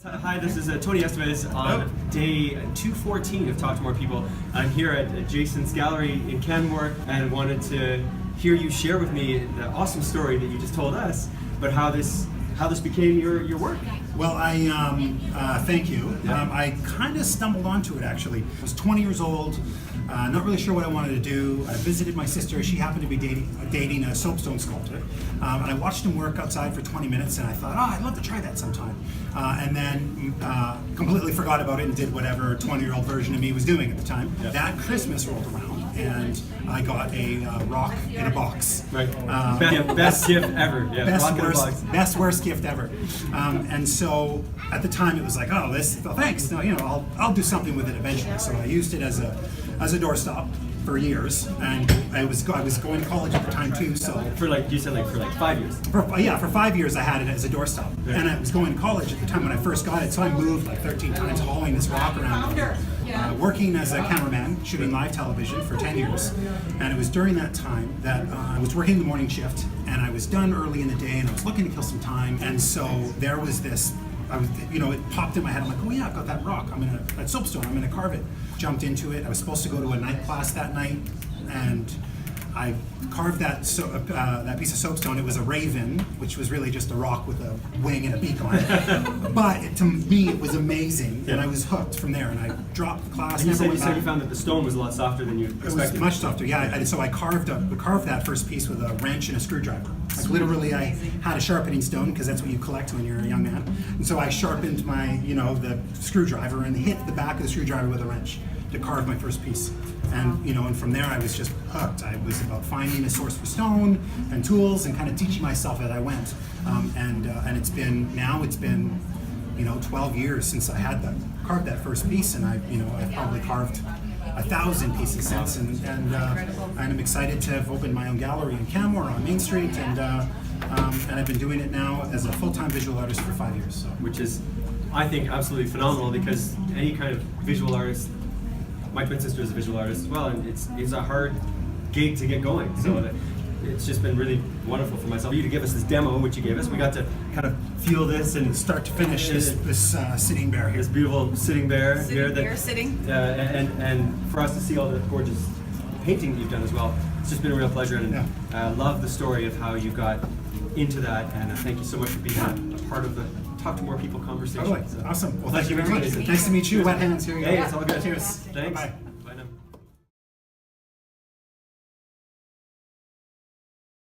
Hi, this is Tony Esteves on day 214 of Talk to More People. I'm here at Jason's Gallery in Canmore and wanted to hear you share with me the awesome story that you just told us, but how this became your work. Well, thank you. I kind of stumbled onto it actually. I was 20 years old, not really sure what I wanted to do. I visited my sister. She happened to be dating a soapstone sculptor. And I watched him work outside for 20 minutes and I thought, oh, I'd love to try that sometime. And then completely forgot about it and did whatever 20-year-old version of me was doing at the time. Yep. That Christmas rolled around and I got a rock in a box. Right. Best gift ever. Yeah, best worst gift ever. And so at the time it was like, oh, thanks. No, I'll do something with it eventually. So I used it as a doorstop for years, and I was going to college at the time too. So for 5 years. For 5 years I had it as a doorstop, and I was going to college at the time when I first got it. So I moved like 13 times, hauling this rock around. Working as a cameraman, shooting live television for 10 years. And it was during that time that I was working the morning shift and I was done early in the day and I was looking to kill some time. And so there was this, it popped in my head. I'm like, oh yeah, I've got that rock. That soapstone, I'm gonna carve it. Jumped into it. I was supposed to go to a night class that night and I carved that piece of soapstone. It was a raven, which was really just a rock with a wing and a beak on it. But to me, it was amazing, and I was hooked from there. And I dropped the class. And you said you found that the stone was a lot softer than you expected. It was much softer, yeah. So I carved that first piece with a wrench and a screwdriver. Like literally, I had a sharpening stone because that's what you collect when you're a young man. And so I sharpened the screwdriver and hit the back of the screwdriver with a wrench to carve my first piece. And from there I was just hooked. I was about finding a source for stone and tools and kind of teaching myself as I went. And it's been 12 years since I had carved that first piece, and I've probably carved 1,000 pieces since. And I'm excited to have opened my own gallery in Canmore on Main Street, and I've been doing it now as a full-time visual artist for 5 years. So. Which is, I think, absolutely phenomenal, because any kind of visual artist. My twin sister is a visual artist as well, and it's a hard gig to get going. So it's just been really wonderful for myself. For you to give us this demo, which you gave us, we got to kind of feel this and start to finish this sitting bear here. This beautiful sitting bear here. And for us to see all the gorgeous painting that you've done as well. It's just been a real pleasure, and I love the story of how you got into that. And thank you so much for being a part of the Talk to More People conversation. Awesome. Well, thank you very much. Nice to meet you. Wet hands here. Hey, it's all good. Cheers. Thanks. Bye.